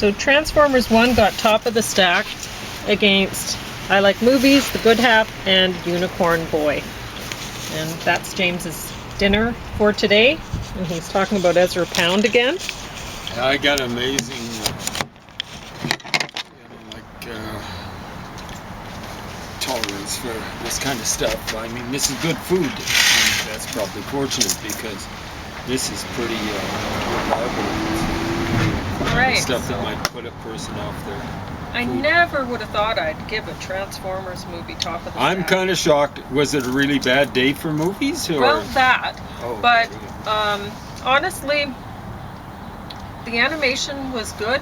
So Transformers 1 got top of the stack against I Like Movies, The Good Half, and Unicorn Boy. And that's James's dinner for today. And he's talking about Ezra Pound again. I got amazing, tolerance for this kind of stuff. I mean, this is good food, and that's probably fortunate because this is pretty reliable. Right. Stuff that might put a person off their I food. never would have thought I'd give a Transformers movie top of the I'm stack. kind of shocked. Was it a really bad day for movies? Or? Well, that. Oh, but really? honestly, the animation was good.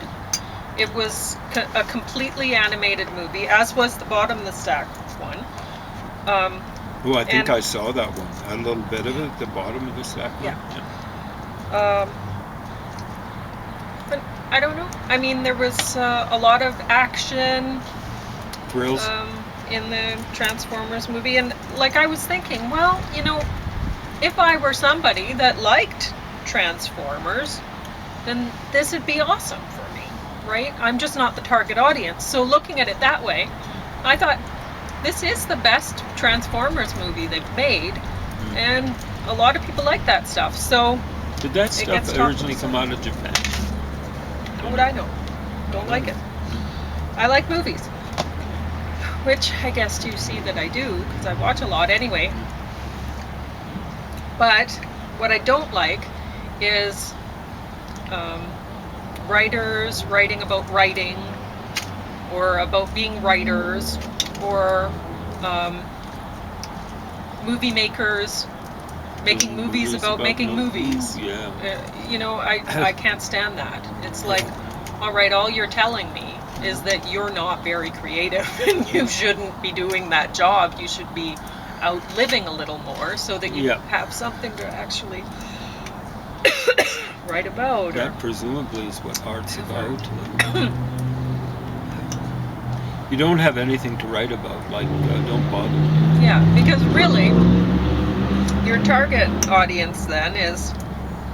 It was a completely animated movie, as was the bottom of the stack one. Oh, I think I saw that one. A little bit of it, the bottom of the stack one. Yeah. But I don't know. I mean, there was a lot of action. Thrills. In the Transformers movie, and like I was thinking, well, you know, if I were somebody that liked Transformers, then this would be awesome for me, right? I'm just not the target audience. So looking at it that way, I thought this is the best Transformers movie they've made, and a lot of people like that stuff. So did that stuff originally come out of Japan? How would I know? Don't like it. I like movies, which I guess you see that I do because I watch a lot anyway. But what I don't like is writers writing about writing, or about being writers, or movie makers making movies about making movies. Yeah. You know, I can't stand that. It's like, all right, all you're telling me is that you're not very creative and you shouldn't be doing that job. You should be out living a little more so that you have something to actually write about. That presumably is what art's about. You don't have anything to write about, like, don't bother. Yeah, because really, your target audience then is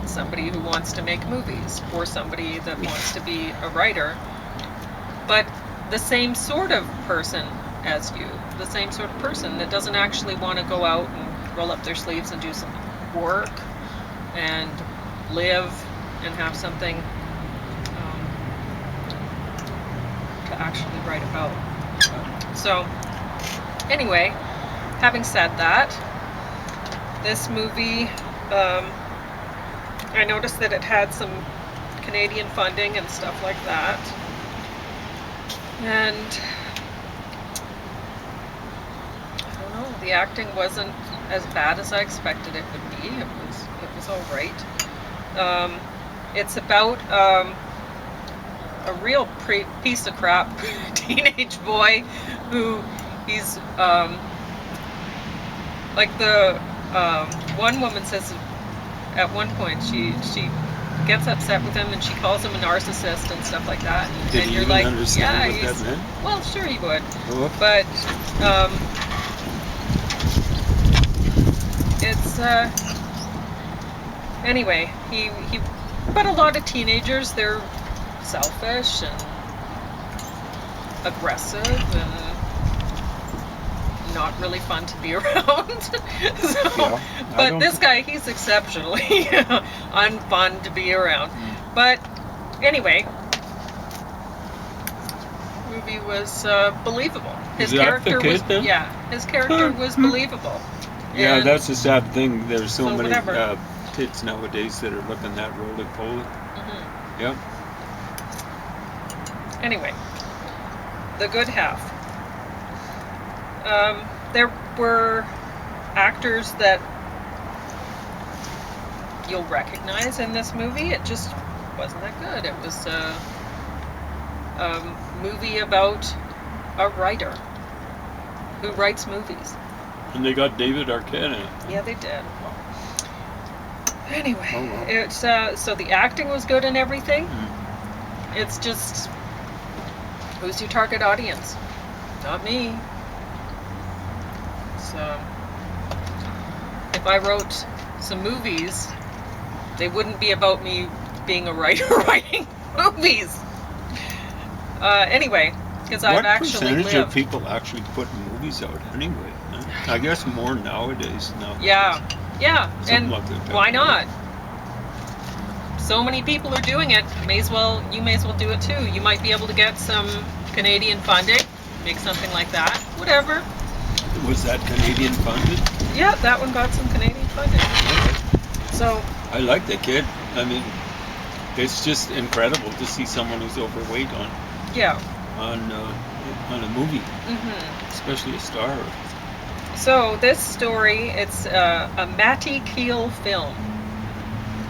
somebody who wants to make movies, or somebody that wants to be a writer, but the same sort of person as you, the same sort of person that doesn't actually want to go out and roll up their sleeves and do some work and live and have something to actually write about. So anyway, having said that, this movie, I noticed that it had some Canadian funding and stuff like that. And I don't know, the acting wasn't as bad as I expected it would be. It was all right. It's about a real piece of crap teenage boy who he's like the one woman says at one point she gets upset with him and she calls him a narcissist and stuff like that. Did and you you're even like, understand what that meant? Well, sure he would. Oh. But it's anyway, he but a lot of teenagers, they're selfish and aggressive and not really fun to be around. But this guy, he's exceptionally unfun to be around. But anyway, the movie was believable. His character was his character was believable. Yeah, and that's a sad thing. There's so many whatever. kids nowadays that are looking that roly-poly. Yeah. Anyway, The Good Half. There were actors that you'll recognize in this movie. It just wasn't that good. It was a movie about a writer who writes movies. And they got David Arquette in it. Yeah, they did. Anyway, it's so the acting was good and everything. It's just, who's your target audience? Not me. So if I wrote some movies, they wouldn't be about me being a writer writing movies. Anyway, because I've What actually percentage lived. of people actually put movies out anyway? I guess more nowadays. Now. Yeah, yeah, Something and like that, why yeah. not? So many people are doing it. You may as well do it too. You might be able to get some Canadian funding, make something like that. Whatever. Was that Canadian funded? Yeah, that one got some Canadian funding. So I like the kid. I mean, it's just incredible to see someone who's overweight yeah. on a movie, especially a star. So this story, it's a Matty Keel film,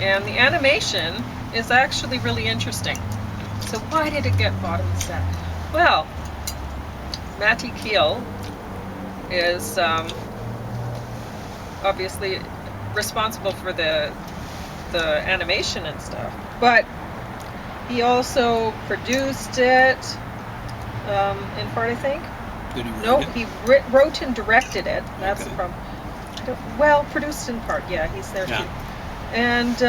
and the animation is actually really interesting. So why did it get bottom set? Well, Matty Keel is obviously responsible for the animation and stuff, but he also produced it in part, I think. Did he write No, it? he wrote and directed it. That's Okay. the problem. Well, produced in part. Yeah, he's there Yeah. too. And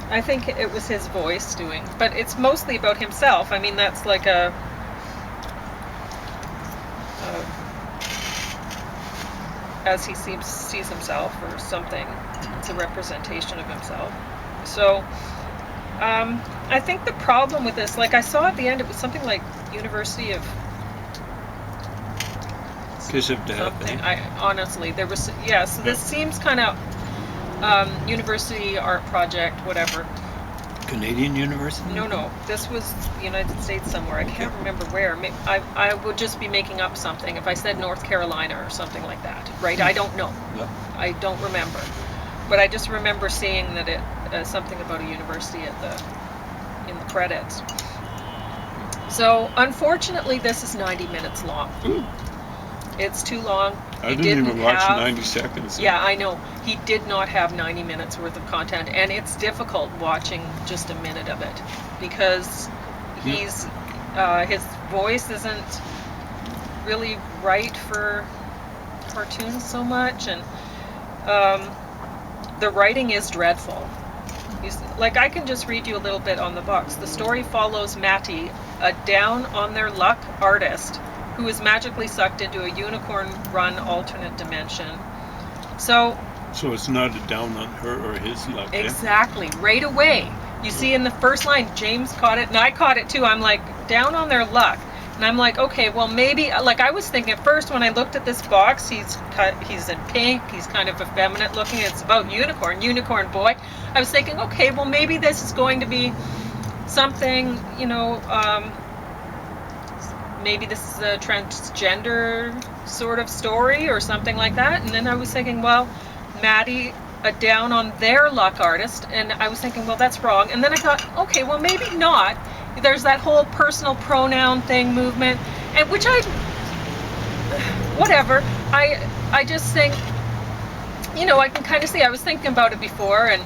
I think it was his voice doing, but it's mostly about himself. I mean, that's like as he sees himself or something. It's a representation of himself. So I think the problem with this, like I saw at the end, it was something like University of Kiss of Death. something. Eh? I honestly, there was, yeah. So this seems kind of university art project, whatever. Canadian University? No, this was the United States somewhere. I can't remember where. I would just be making up something if I said North Carolina or something like that, right? I don't know. Yep. I don't remember, but I just remember seeing that it something about a university in the credits. So unfortunately, this is 90 minutes long. Ooh. It's too long. I didn't even watch 90 seconds. Yeah, I know. He did not have 90 minutes worth of content, and it's difficult watching just a minute of it because his voice isn't really right for cartoons so much, and the writing is dreadful. Like, I can just read you a little bit on the box. The story follows Matty, a down-on-their-luck artist who is magically sucked into a unicorn-run alternate dimension. So it's not a down on her or his luck. exactly, right away. You see in the first line, James caught it, and I caught it too. I'm like, down on their luck. And I'm like, okay, well maybe, like I was thinking at first when I looked at this box, he's in pink, he's kind of effeminate looking, it's about unicorn boy. I was thinking, okay, well maybe this is going to be something, maybe this is a transgender sort of story or something like that. And then I was thinking, well, Maddie, a down on their luck artist, and I was thinking, well, that's wrong. And then I thought, okay, well, maybe not. There's that whole personal pronoun thing movement, and which whatever. I just think, I can kind of see. I was thinking about it before, and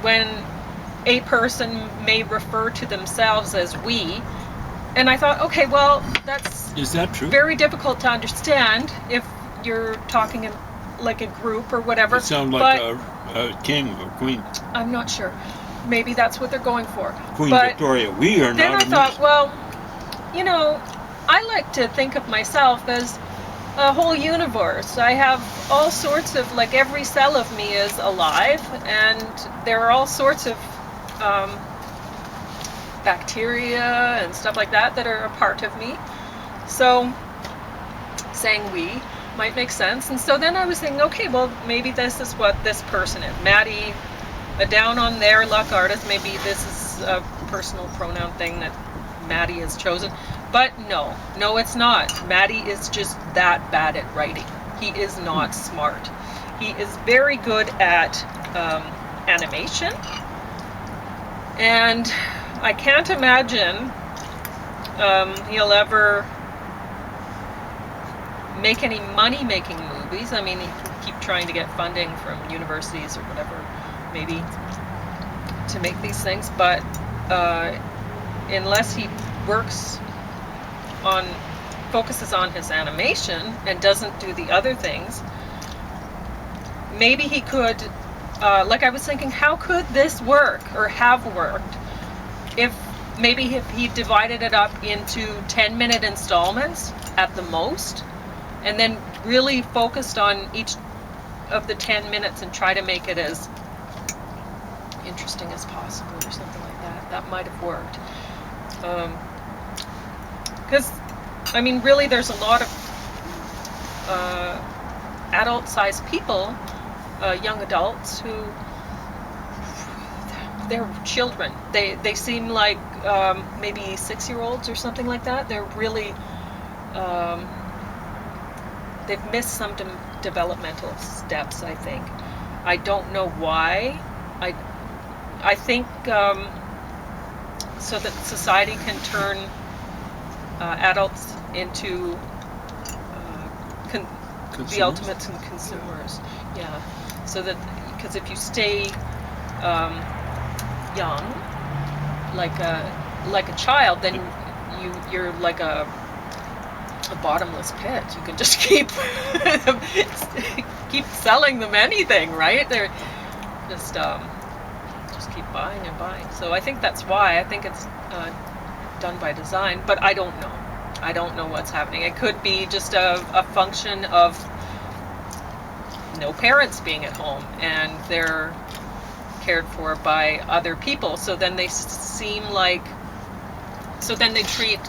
when a person may refer to themselves as we. And I thought, okay, well, is that true? Very difficult to understand if you're talking in like a group or whatever. It sounds like a king or queen. I'm not sure. Maybe that's what they're going for. Queen Victoria, we are then not. Then I thought, well, I like to think of myself as a whole universe. I have all sorts of, like, every cell of me is alive, and there are all sorts of bacteria and stuff like that are a part of me. So saying we might make sense. And so then I was thinking, okay, well, maybe this is what this person is. Maddie, a down on their luck artist, maybe this is a personal pronoun thing that Maddie has chosen. But no, it's not. Maddie is just that bad at writing. He is not smart. He is very good at animation. And I can't imagine he'll ever make any money making movies. I mean, he can keep trying to get funding from universities or whatever, maybe, to make these things. But unless he focuses on his animation and doesn't do the other things, maybe he could like I was thinking, how could this work or have worked if maybe if he divided it up into 10-minute installments at the most, and then really focused on each of the 10 minutes and try to make it as interesting as possible or something like that. That might have worked. Because, I mean, really there's a lot of adult-sized people, young adults, who they're children. They seem like maybe 6-year-olds or something like that. They're really they've missed some developmental steps, I think. I don't know why. I think so that society can turn adults into the ultimate consumers. Yeah. So that, because if you stay young, like a child, then you're like a bottomless pit. You can just keep selling them anything, right? They're just keep buying and buying. So I think that's why. I think it's done by design, but I don't know. I don't know what's happening. It could be just a function of no parents being at home and they're cared for by other people. So then they treat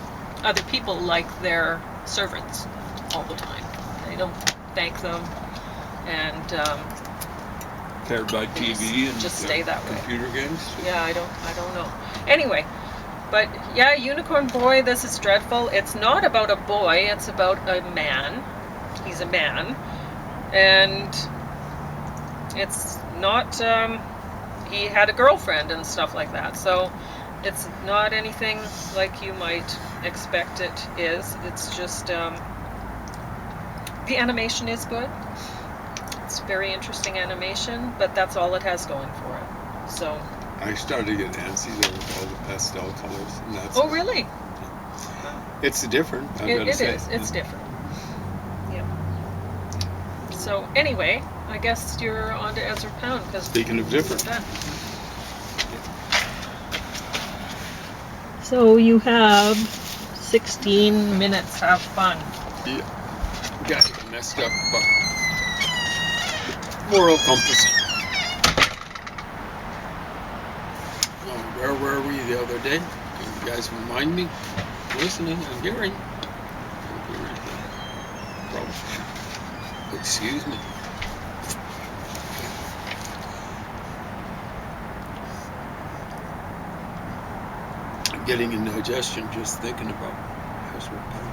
other people like their servants all the time. They don't thank them, and paired by TV and just stay that way. Computer games. Yeah, I don't know. Anyway, but yeah, Unicorn Boy, this is dreadful. It's not about a boy, it's about a man. He's a man. And it's not, he had a girlfriend and stuff like that. So it's not anything like you might expect it is. It's just, the animation is good. It's very interesting animation, but that's all it has going for it. So I started to get antsy there with all the pastel colors, and that's. Oh, really? It's different. It is. It's different. Yeah. So anyway, I guess you're on to Ezra Pound, because Speaking of different. So you have 16 minutes. Have fun. Yeah. Got it messed up, but moral compass. Where were we the other day? Can you guys remind me? Listening and hearing. Excuse me. I'm getting indigestion just thinking about Ezra Pound.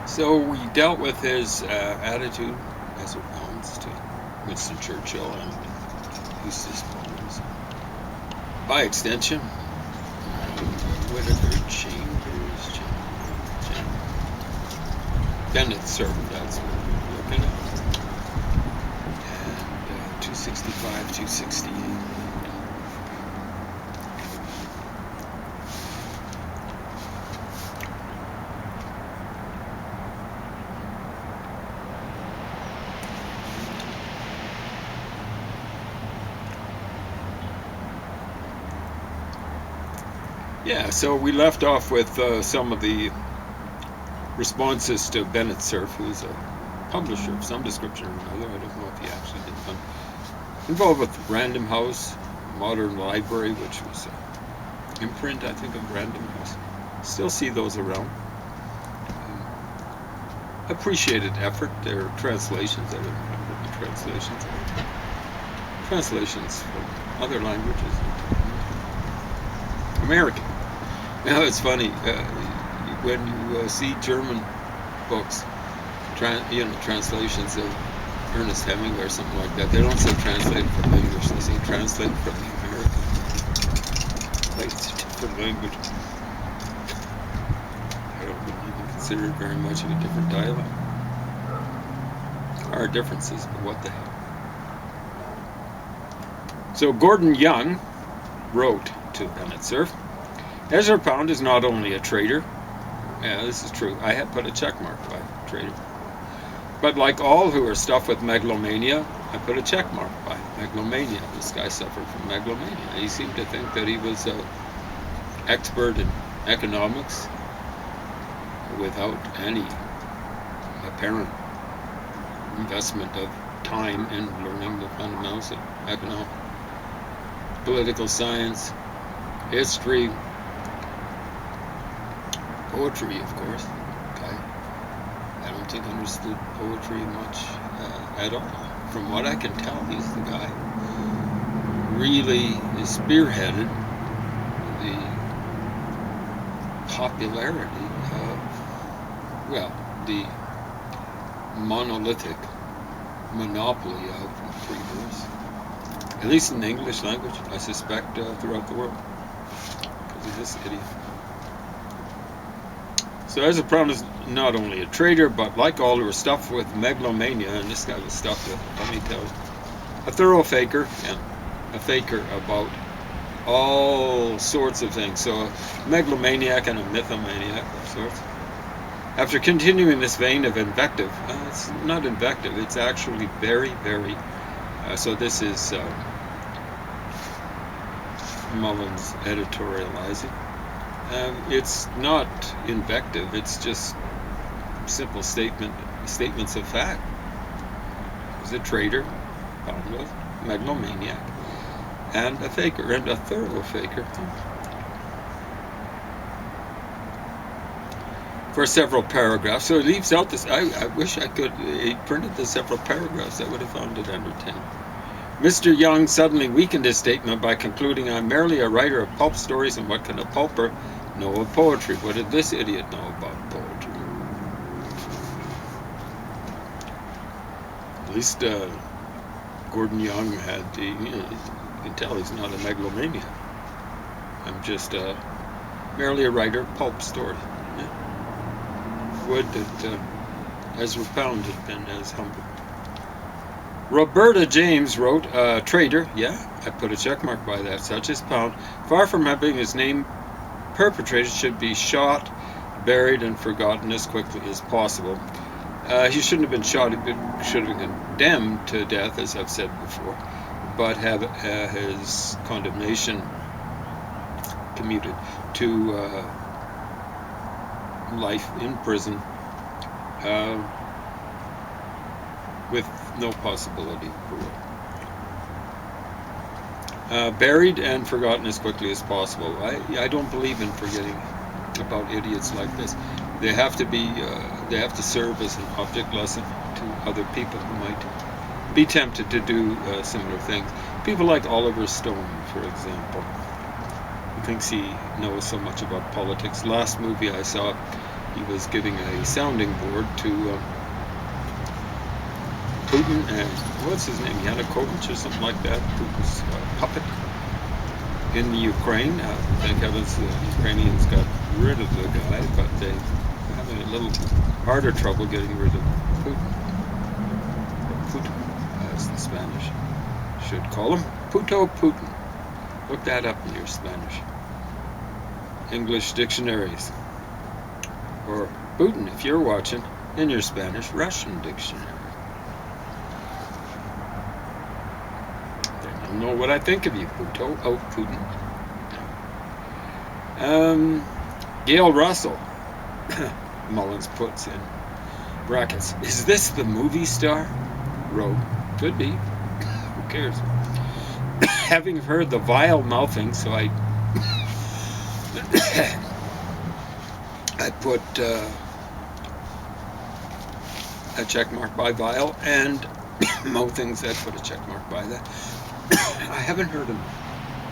So we dealt with his attitude, Ezra Pound's, to Winston Churchill and his poems. By extension, Whittaker Chambers, Bennett served, that's what we're looking at. And 265, 268. Yeah, so we left off with some of the responses to Bennett Cerf, who's a publisher of some description or another. I don't know if he actually did one. Involved with Random House, Modern Library, which was an imprint, I think, of Random House. Still see those around. Appreciated effort. There are translations. I don't remember the translations. Translations from other languages. American. Now it's funny when you see German books, translations of Ernest Hemingway or something like that. They don't say translated from English. They say translated from the American. Like it's a different language. I don't even consider it very much of a different dialect. There are differences, but what the hell? So Gordon Young wrote to Bennett Cerf, Ezra Pound is not only a traitor, yeah, this is true, I had put a check mark by traitor, but like all who are stuffed with megalomania, I put a check mark by megalomania. This guy suffered from megalomania. He seemed to think that he was an expert in economics without any apparent investment of time in learning the fundamentals of economics, political science, history, poetry, of course. Okay. I don't think understood poetry much at all. From what I can tell, he's the guy who really spearheaded the popularity of, well, the monolithic monopoly of free verse, at least in the English language, I suspect throughout the world, because of this idiot. So Ezra Pound is not only a traitor, but like all who are stuffed with megalomania, and this guy was stuffed with, let me tell you, a thorough faker, and a faker about all sorts of things. So a megalomaniac and a mythomaniac of sorts. After continuing this vein of invective, it's not invective, it's actually very, very, so this is Mullins editorializing. It's not invective, it's just simple statements of fact. He's a traitor, found with megalomaniac, and a faker, and a thorough faker. For several paragraphs, so he leaves out this. I wish I could. He printed the several paragraphs. I would have found it entertaining. Mr. Young suddenly weakened his statement by concluding, "I'm merely a writer of pulp stories, and what can a pulper know of poetry?" What did this idiot know about poetry? At least Gordon Young had the. You can tell he's not a megalomaniac. I'm just merely a writer of pulp stories. Yeah. Would that Ezra Pound had been as humble. Roberta James wrote, traitor, yeah, I put a check mark by that, such as Pound, far from having his name perpetrated, should be shot, buried, and forgotten as quickly as possible. He shouldn't have been shot, he should have been condemned to death, as I've said before, but have his condemnation commuted to life in prison with no possibility of parole. Buried and forgotten as quickly as possible. I don't believe in forgetting about idiots like this. They have to be. They have to serve as an object lesson to other people who might be tempted to do similar things. People like Oliver Stone, for example, who thinks he knows so much about politics. Last movie I saw, he was giving a sounding board to Putin and what's his name, Yanukovych or something like that, Putin's puppet in the Ukraine. Thank heavens the Ukrainians got rid of the guy, but they're having a little harder trouble getting rid of Putin. Putin, as the Spanish should call him. Putin. Look that up in your Spanish English dictionaries. Or Putin, if you're watching, in your Spanish-Russian dictionary. I don't know what I think of you, Puto. Oh, Putin. Gail Russell, Mullins puts in brackets, is this the movie star? Rogue. Could be. Who cares? Having heard the vile mouthing, so I put a check mark by vile, and mouthings, I put a check mark by that. I haven't heard of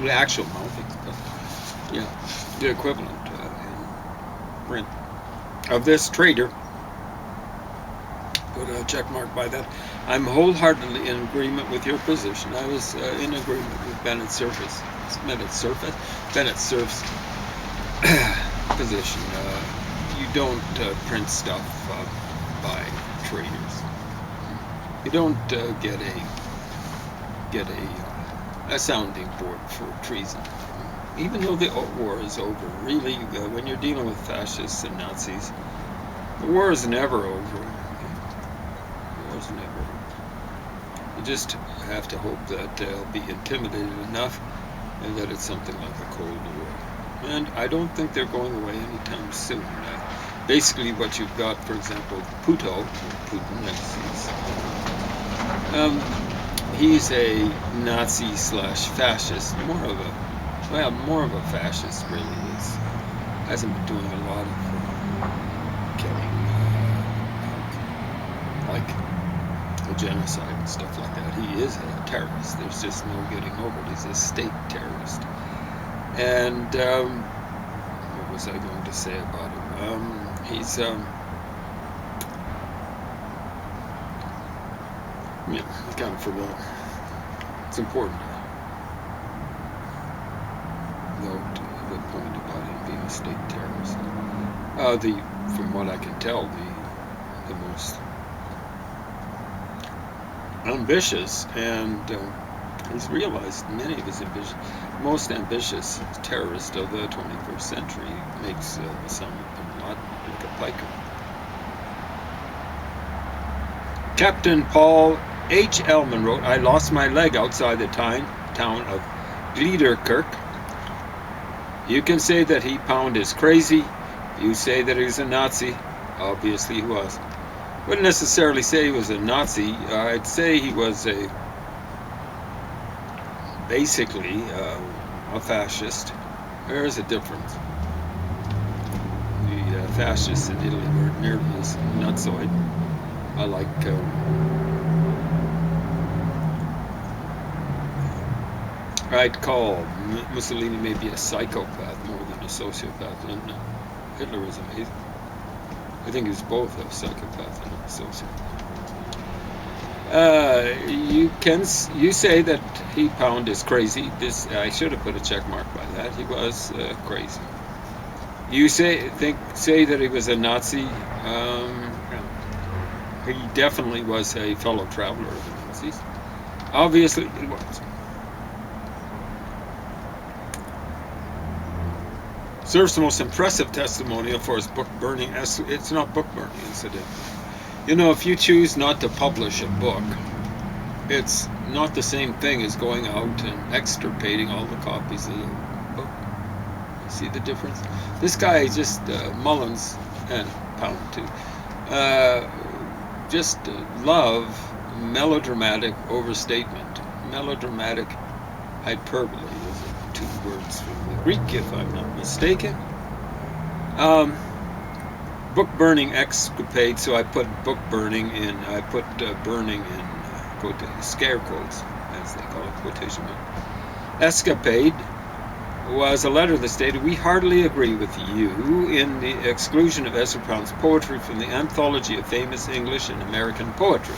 the actual mouthings, but yeah, the equivalent in print of this traitor. Put a check mark by that. I'm wholeheartedly in agreement with your position. I was in agreement with Bennett Cerf's position. You don't print stuff by traitors. You don't get a sounding board for treason. Even though the war is over, really, when you're dealing with fascists and Nazis, the war is never over. The war is never over. just have to hope that they'll be intimidated enough and that it's something like the Cold War. And I don't think they're going away anytime soon. Basically, what you've got, for example, Putin, he's a Nazi/fascist, more of a fascist, really. Hasn't been doing a lot of killing, like the genocide and stuff like that. He is a terrorist. There's just no getting over it. He's a state terrorist. And what was I going to say about him? He's I kind of forgot. It's important to note the point about him being a state terrorist. From what I can tell, the most ambitious, and he's realized many of his most ambitious terrorist of the 21st century makes Osama bin Laden like a piker. Captain Paul H. Ellman wrote, I lost my leg outside the town of Gliederkirk. You can say that Pound is crazy. You say that he's a Nazi. Obviously he was. Wouldn't necessarily say he was a Nazi. I'd say he was basically a fascist. There is a difference. The fascists in Italy weren't nearly as nutsoid. I like I'd call Mussolini maybe a psychopath more than a sociopath, and Hitler was amazing. I think he was both a psychopath and a sociopath. You say that Pound is crazy. I should have put a check mark by that. He was crazy. You say that he was a Nazi. He definitely was a fellow traveler of the Nazis. Obviously, he was. Serves the most impressive testimonial for his book burning. It's not book burning, incident. You know, if you choose not to publish a book, it's not the same thing as going out and extirpating all the copies of the book. You see the difference? This guy just Mullins and Pound too. Just love melodramatic overstatement, melodramatic hyperbole. Those are two words from the Greek, if I'm not mistaken. Book burning escapade. So I put book burning in. I put burning in scare quotes, as they call it, quotation mark. Escapade was a letter that stated, "We heartily agree with you in the exclusion of Ezra Pound's poetry from the anthology of famous English and American poetry."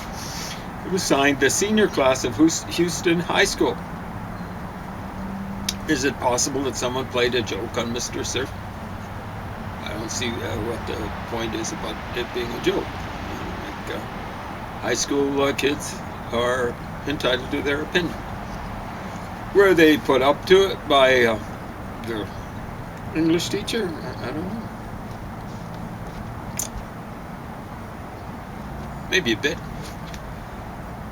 It was signed the senior class of Houston High School. Is it possible that someone played a joke on Mr. Cerf? I don't see what the point is about it being a joke. High school kids are entitled to their opinion. Were they put up to it by their English teacher? I don't know. Maybe a bit.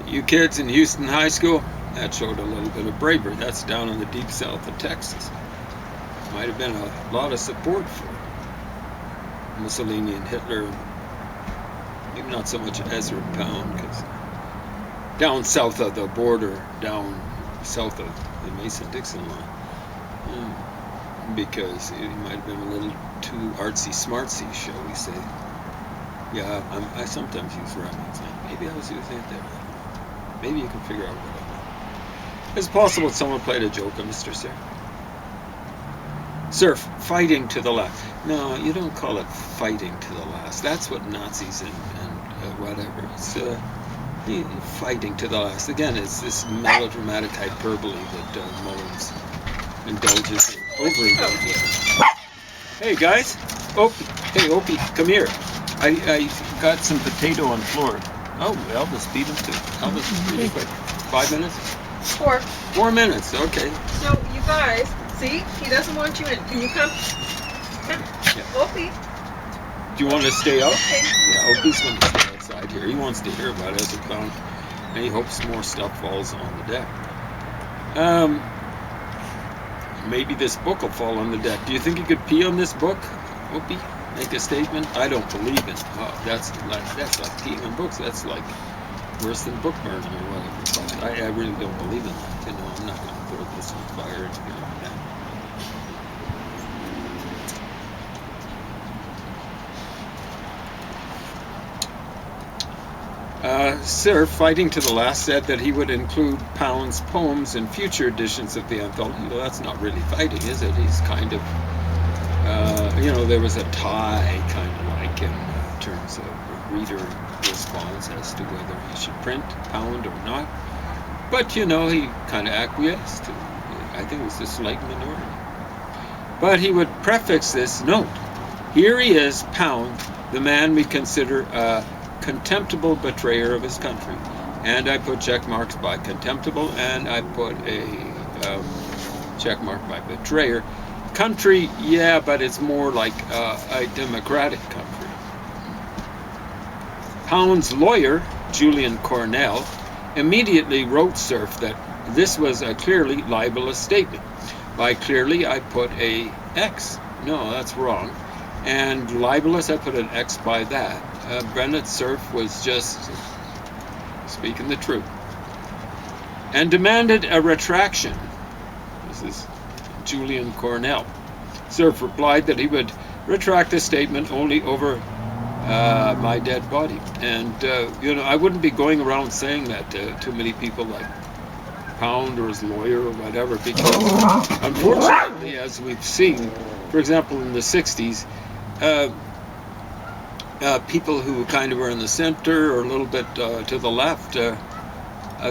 You kids in Houston High School, that showed a little bit of bravery. That's down in the deep south of Texas. Might have been a lot of support for Mussolini and Hitler. Maybe not so much Ezra Pound, because down south of the border, down south of the Mason-Dixon line, because he might have been a little too artsy-smartsy, shall we say. Yeah, I sometimes use rhyming. Maybe I was using it there. Maybe you can figure out what I meant. It's possible that someone played a joke on Mr. Cerf. Cerf, fighting to the last. No, you don't call it fighting to the last. That's what Nazis and whatever. It's fighting to the last. Again, it's this melodramatic hyperbole that Mullins indulges in, overindulges. Hey guys, Opie, come here. I got some potato on the floor. Oh, Elvis beat him too. Elvis is really quick. 5 minutes? 4. 4 minutes, okay. So, you guys, see? He doesn't want you in. Can you come? Come. Yeah. Opie. Do you want to stay out? Okay. Yeah, Opie's going to stay outside here. He wants to hear about Ezra Pound. and he hopes more stuff falls on the deck. Maybe this book will fall on the deck. Do you think you could pee on this book, Whoopi? Make a statement? I don't believe it. Oh, that's like peeing on books. That's like worse than book burning or whatever. But I really don't believe in that. You know, I'm not going to throw this on fire or anything like that. Sir, fighting to the last, said that he would include Pound's poems in future editions of the anthology. Well, that's not really fighting, is it? He's kind of, there was a tie, kind of like in terms of reader response as to whether he should print Pound or not. But, he kind of acquiesced. I think it was a slight minority. But he would prefix this note. Here he is, Pound, the man we consider a contemptible betrayer of his country. And I put check marks by contemptible, and I put a check mark by betrayer. Country, yeah, but it's more like a democratic country. Pound's lawyer, Julian Cornell, immediately wrote Cerf that this was a clearly libelous statement. By clearly, I put a X. No, that's wrong. And libelous, I put an X by that. Bennett Cerf was just speaking the truth. And demanded a retraction. This is Julian Cornell. Cerf replied that he would retract the statement only over my dead body. And, I wouldn't be going around saying that to too many people like Pound or his lawyer or whatever, because unfortunately, as we've seen, for example, in the 60s, people who kind of were in the center or a little bit to the left,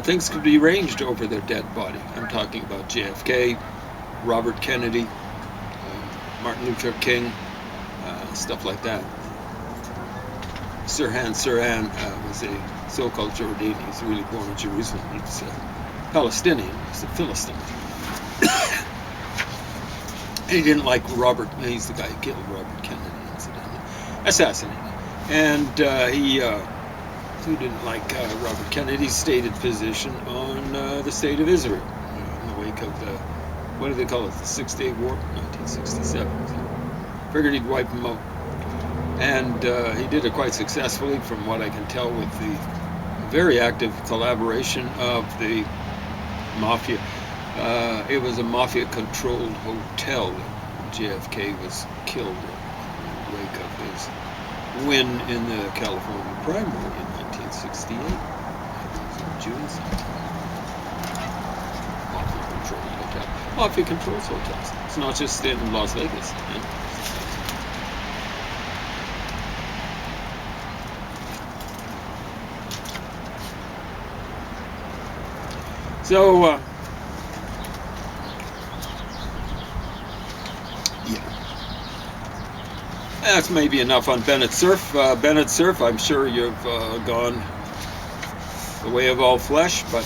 things could be arranged over their dead body. I'm talking about JFK, Robert Kennedy, Martin Luther King, stuff like that. Sirhan Sirhan was a so-called Jordanian. He's really born in Jerusalem. He's Palestinian. He's a Philistine. He didn't like Robert. He's the guy who killed Robert Kennedy, incidentally, assassinated. And who didn't like Robert Kennedy's stated position on the state of Israel in the wake of the, what do they call it, the 6-Day War, 1967. So figured he'd wipe him out. And he did it quite successfully, from what I can tell, with the very active collaboration of the mafia. It was a mafia-controlled hotel that JFK was killed in the wake of his win in the California primary in 1968. It was in June sometime. Mafia-controlled hotel. Mafia controls hotels. It's not just in Las Vegas. So, that's maybe enough on Bennett Cerf. Bennett Cerf, I'm sure you've gone the way of all flesh, but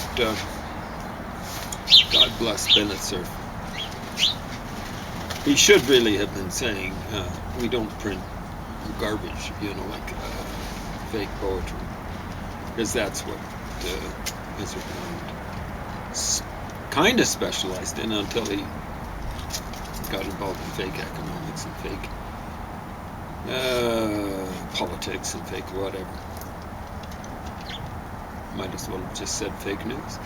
God bless Bennett Cerf. He should really have been saying, we don't print garbage, like fake poetry, because that's what Ezra Pound kind of specialized in until he got involved in fake economics and fake politics and fake whatever. Might as well have just said fake news.